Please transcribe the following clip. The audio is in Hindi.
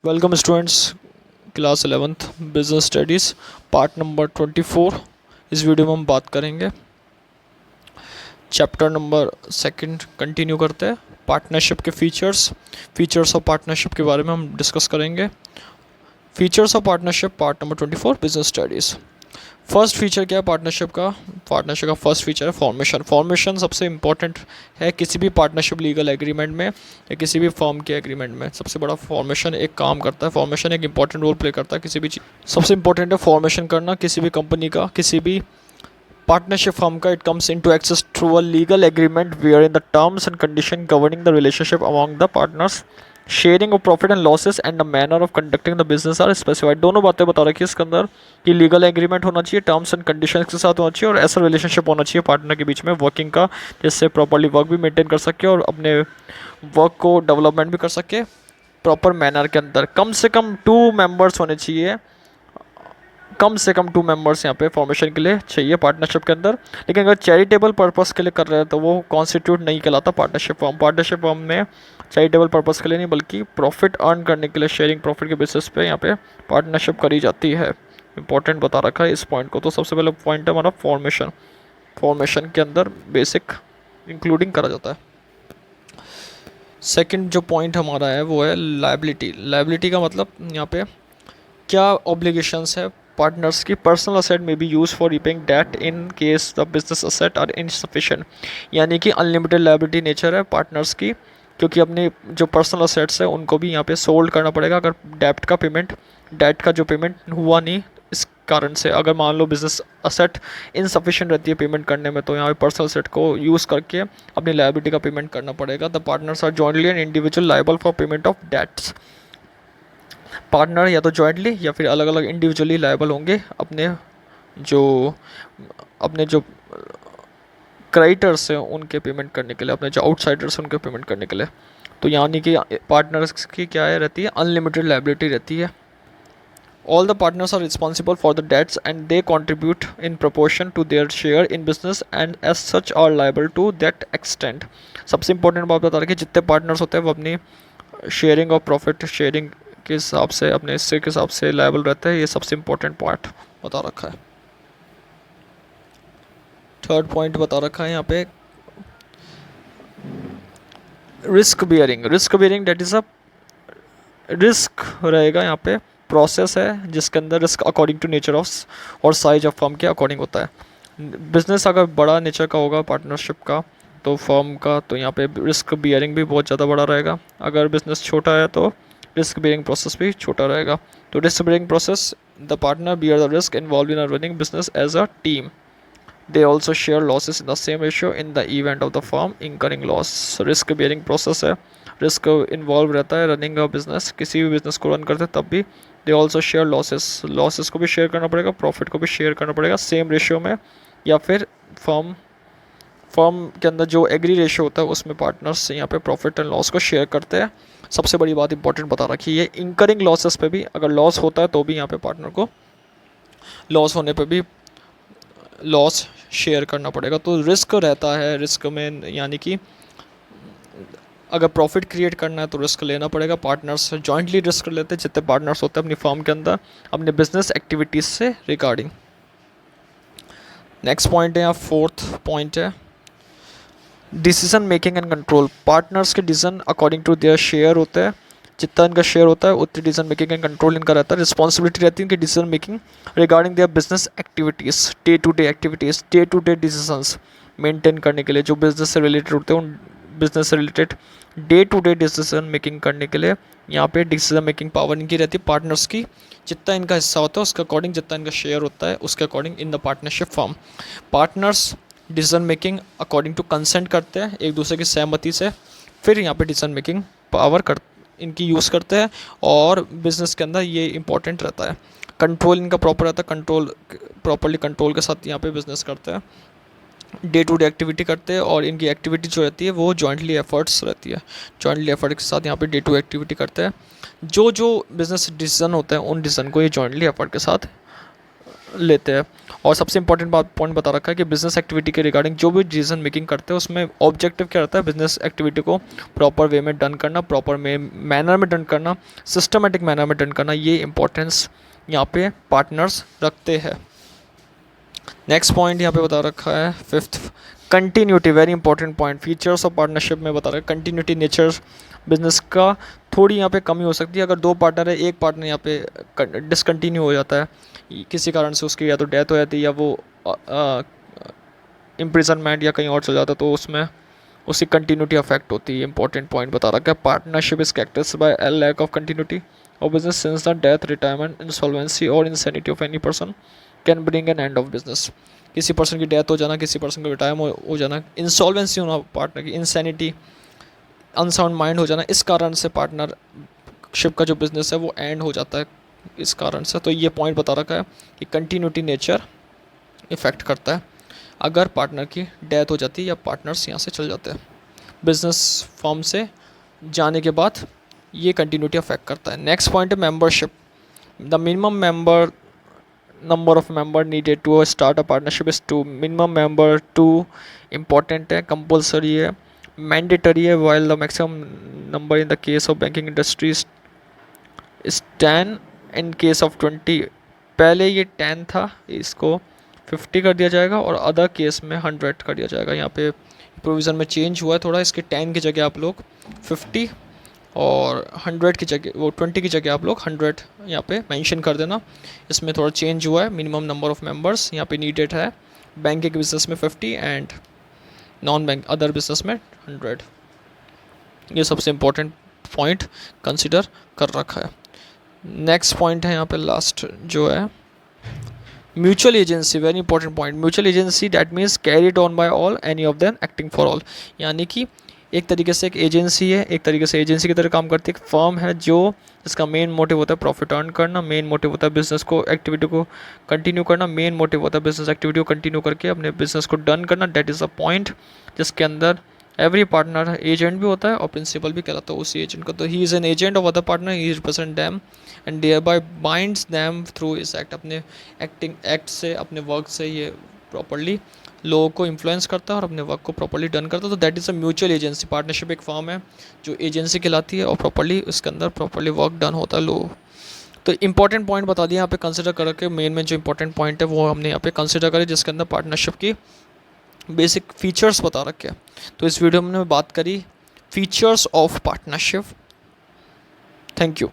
Welcome students, class 11th business studies part number 24। इस वीडियो में हम बात करेंगे चैप्टर नंबर सेकंड कंटिन्यू करते हैं। पार्टनरशिप के फीचर्स ऑफ पार्टनरशिप के बारे में हम डिस्कस करेंगे। Features of partnership part number 24 business studies. First feature क्या है पार्टनरशिप का फर्स्ट फीचर है फॉर्मेशन सबसे इंपॉर्टेंट है किसी भी पार्टनरशिप लीगल एग्रीमेंट में या किसी भी फर्म के एग्रीमेंट में। सबसे बड़ा फॉर्मेशन एक काम करता है, फॉर्मेशन एक इंपॉर्टेंट रोल प्ले करता है किसी भी चीज़। सबसे इंपॉर्टेंट है फॉर्मेशन करना किसी भी कंपनी का, किसी भी partnership firm का। it comes into access through a legal agreement wherein the terms and condition governing the relationship among the partners, sharing of profit and losses and the manner of conducting the business are specified। दोनों बातें बता रखी है इसके अंदर कि लीगल एग्रीमेंट होना चाहिए, टर्म्स एंड कंडीशंस के साथ होना चाहिए और ऐसा रिलेशनशिप होना चाहिए पार्टनर के बीच में वर्किंग का, जिससे प्रॉपर्ली वर्क भी मेंटेन कर सके और अपने वर्क को डेवलपमेंट भी कर सके प्रॉपर मैनर के अंदर। कम से कम 2 मेंबर्स होने चाहिए, कम से कम 2 मेंबर्स यहाँ पे फॉर्मेशन के लिए चाहिए पार्टनरशिप के अंदर। लेकिन अगर चैरिटेबल पर्पस के लिए कर रहे हैं तो वो कॉन्स्टिट्यूट नहीं कहलाता पार्टनरशिप फॉर्म। पार्टनरशिप फॉर्म में चैरिटेबल पर्पस के लिए नहीं बल्कि प्रॉफिट अर्न करने के लिए, शेयरिंग प्रॉफिट के बेसिस पे यहाँ पे पार्टनरशिप करी जाती है। इंपॉर्टेंट बता रखा है इस पॉइंट को। तो सबसे पहले पॉइंट है हमारा फॉर्मेशन के अंदर बेसिक इंक्लूडिंग करा जाता है। सेकेंड जो पॉइंट हमारा है वो है लाइबिलिटी का मतलब यहाँ पे क्या ऑब्लिगेशंस है पार्टनर्स की। Personal asset may be use for repaying debt in case the business asset are insufficient. यानी कि अनलिमिटेड लायबिलिटी नेचर है पार्टनर्स की, क्योंकि अपने जो पर्सनल असेट्स है उनको भी यहाँ पे सोल्ड करना पड़ेगा अगर डेट का जो पेमेंट हुआ नहीं। इस कारण से अगर मान लो बिजनेस असेट इनसफिशिएंट रहती है पेमेंट करने में, तो यहाँ पे पर्सनल असेट को यूज़ करके अपनी लायबिलिटी का पेमेंट करना पड़ेगा। The partners are jointly and individual liable for payment of debts. Partner या तो जॉइंटली या फिर अलग अलग इंडिविजुअली लायबल होंगे अपने जो क्रेडिटर्स हैं उनके पेमेंट करने के लिए, अपने जो आउटसाइडर्स हैं उनके पेमेंट करने के लिए। तो यानी कि पार्टनर्स की क्या है रहती है, अनलिमिटेड लायबिलिटी रहती है। All the partners are responsible for the debts and they contribute in proportion to their share in business and as such are liable to that extent. सबसे इंपॉर्टेंट बात बता रही है कि जितने पार्टनर्स होते हैं वो अपनी शेयरिंग और प्रॉफिट शेयरिंग के हिसाब से, अपने हिस्से के हिसाब से लायबल रहता है। ये सबसे इंपॉर्टेंट पॉइंट बता रखा है। थर्ड पॉइंट बता रखा है यहाँ पे risk bearing debt is a risk रहेगा यहाँ पे प्रोसेस है जिसके अंदर risk according to nature of और साइज ऑफ फर्म के अकॉर्डिंग होता है। बिजनेस अगर बड़ा नेचर का होगा पार्टनरशिप का तो फर्म का, तो यहाँ पे रिस्क बियरिंग भी बहुत ज़्यादा बड़ा रहेगा। अगर बिजनेस छोटा है तो रिस्क बेयरिंग प्रोसेस भी छोटा रहेगा। तो risk bearing process, the partner bear the risk involve in running business as a team. They also share losses in the same ratio in the event of the firm incurring loss. Risk bearing process है, रिस्क इन्वॉल्व रहता है रनिंग अ बिजनेस, किसी भी बिजनेस को रन करते हैं तब भी। दे ऑल्सो शेयर लॉसेस को भी शेयर करना पड़ेगा, प्रॉफिट को भी शेयर करना पड़ेगा सेम रेशियो में, या फिर फर्म के अंदर जो एग्री रेशियो होता है उसमें पार्टनर्स यहाँ पे प्रॉफिट एंड लॉस को शेयर करते हैं। सबसे बड़ी बात इंपॉर्टेंट बता रखी है, इंकरिंग लॉसेस पे भी अगर लॉस होता है तो भी यहाँ पे पार्टनर को लॉस होने पे भी लॉस शेयर करना पड़ेगा। तो रिस्क रहता है, रिस्क में यानी कि अगर प्रॉफिट क्रिएट करना है तो रिस्क लेना पड़ेगा। पार्टनर्स जॉइंटली रिस्क लेते हैं जितने पार्टनर्स होते हैं अपनी फर्म के अंदर अपने बिजनेस एक्टिविटीज़ से रिगार्डिंग। नेक्स्ट पॉइंट है यहाँ फोर्थ पॉइंट है decision making and control. Partners के decision according to their share होता है, जितना इनका शेयर होता है उतनी डिसीजन मेकिंग एंड कंट्रोल इनका रहता है। रिस्पॉन्सिबिलिटी रहती है इनकी decision making regarding their business activities, day to day decisions maintain करने के लिए, जो बिजनेस से रिलेटेड होते हैं उन बिजनेस से related day to day decision making करने के लिए यहाँ पे डिसीजन मेकिंग पावर इनकी रहती है पार्टनर्स की। जितना इनका हिस्सा होता है उसके अकॉर्डिंग, जितना इनका शेयर होता है उसके according in the partnership firm. Partners decision making according to consent करते हैं एक दूसरे की सहमति से, फिर यहाँ पे डिसीजन मेकिंग पावर इनकी यूज़ करते हैं और बिजनेस के अंदर ये इंपॉर्टेंट रहता है। कंट्रोल इनका प्रॉपर रहता है, प्रॉपरली कंट्रोल के साथ यहाँ पे बिजनेस करते हैं, डे टू डे एक्टिविटी करते हैं और इनकी एक्टिविटी जो रहती है वो जॉइंटली एफर्ट्स रहती है। जॉइंटली एफर्ट के साथ यहाँ पे डे टू एक्टिविटी करते हैं। जो बिजनेस डिसीजन होते हैं उन डिसीजन को ये जॉइंटली एफर्ट के साथ लेते हैं। और सबसे इंपॉर्टेंट बात पॉइंट बता रखा है कि बिजनेस एक्टिविटी के रिगार्डिंग जो भी डिसीजन मेकिंग करते हैं उसमें ऑब्जेक्टिव क्या रहता है, बिजनेस एक्टिविटी को प्रॉपर वे में डन करना, प्रॉपर मैनर में डन करना, सिस्टमेटिक मैनर में डन करना, ये इंपॉर्टेंस यहाँ पे पार्टनर्स रखते हैं। नेक्स्ट पॉइंट यहाँ पे बता रखा है fifth, continuity, very important point. Features of partnership में बता रहा है कंटिन्यूटी, नेचर बिजनेस का थोड़ी यहाँ पे कमी हो सकती है अगर दो पार्टनर है, एक पार्टनर यहाँ पे डिसकंटिन्यू हो जाता है किसी कारण से, उसकी या तो डेथ हो जाती है या वो इम्प्रिजनमेंट या कहीं और चल जाता है, तो उसमें उसकी कंटिन्यूटी अफेक्ट होती है। इंपॉर्टेंट पॉइंट बता रहा है partnership is characterised by a lack of continuity of business since the death, retirement, insolvency और insanity of any person can bring an end of business. किसी पर्सन की डेथ हो जाना, किसी पर्सन का रिटायरमेंट हो जाना, इंसॉल्वेंसी होना पार्टनर की, इंसैनिटी, अनसाउंड माइंड हो जाना, इस कारण से पार्टनरशिप का जो बिजनेस है वो एंड हो जाता है इस कारण से। तो ये पॉइंट बता रखा है कि कंटिन्यूटी नेचर इफेक्ट करता है अगर पार्टनर की डेथ हो जाती है या पार्टनर्स यहाँ से चल जाते हैं बिजनेस फॉर्म से जाने के बाद, ये कंटिन्यूटी अफेक्ट करता है। नेक्स्ट पॉइंट है membership. The minimum number of member needed to start a partnership is 2। Minimum member 2 important है, कंपल्सरी है, मैंडेटरी है, while the maximum number in the case of banking industry is 10, in case of 20। पहले ये 10 था, इसको 50 कर दिया जाएगा और अदर केस में 100 कर दिया जाएगा। यहाँ पे प्रोविज़न में चेंज हुआ है थोड़ा, इसके 10 की जगह आप लोग 50 और 100 की जगह, वो 20 की जगह आप लोग 100 यहाँ पे मेंशन कर देना। इसमें थोड़ा चेंज हुआ है। मिनिमम नंबर ऑफ मेंबर्स यहाँ पे नीडेड है, बैंकिंग बिजनेस में 50 and non bank other business में 100। ये सबसे इम्पोर्टेंट पॉइंट कंसिडर कर रखा है। नेक्स्ट पॉइंट है यहाँ पे लास्ट जो है mutual agency, very important point. Mutual agency that means carried on by all, any of them acting for all. यानी कि एक तरीके से एक एजेंसी है, एक तरीके से एजेंसी की तरह काम करती है, एक फर्म है जो जिसका मेन मोटिव होता है प्रॉफिट अर्न करना, मेन मोटिव होता है बिजनेस को एक्टिविटी को कंटिन्यू करना, मेन मोटिव होता है बिजनेस एक्टिविटी को कंटिन्यू करके अपने बिजनेस को डन करना। दैट इज़ अ पॉइंट जिसके अंदर एवरी पार्टनर एजेंट भी होता है और प्रिंसिपल भी कहलाता है उसी एजेंट का। तो he is an agent of other partner, he represent them and thereby binds them through इस एक्ट। अपने एक्ट से, अपने वर्क से ये प्रॉपरली लोगों को इन्फ्लुएंस करता है और अपने वर्क को प्रॉपरली डन करता है। तो that is a mutual agency. Partnership एक फॉर्म है जो एजेंसी कहलाती है और प्रॉपरली उसके अंदर प्रॉपरली वर्क डन होता है लोग। तो इंपॉर्टेंट पॉइंट बता दिया यहाँ पे कंसिडर करके, मेन जो इंपॉर्टेंट पॉइंट है वो हमने यहाँ पे कंसिडर करे, जिसके अंदर पार्टनरशिप की बेसिक फीचर्स बता रखे हैं। तो इस वीडियो में हमने बात करी features of partnership. Thank you.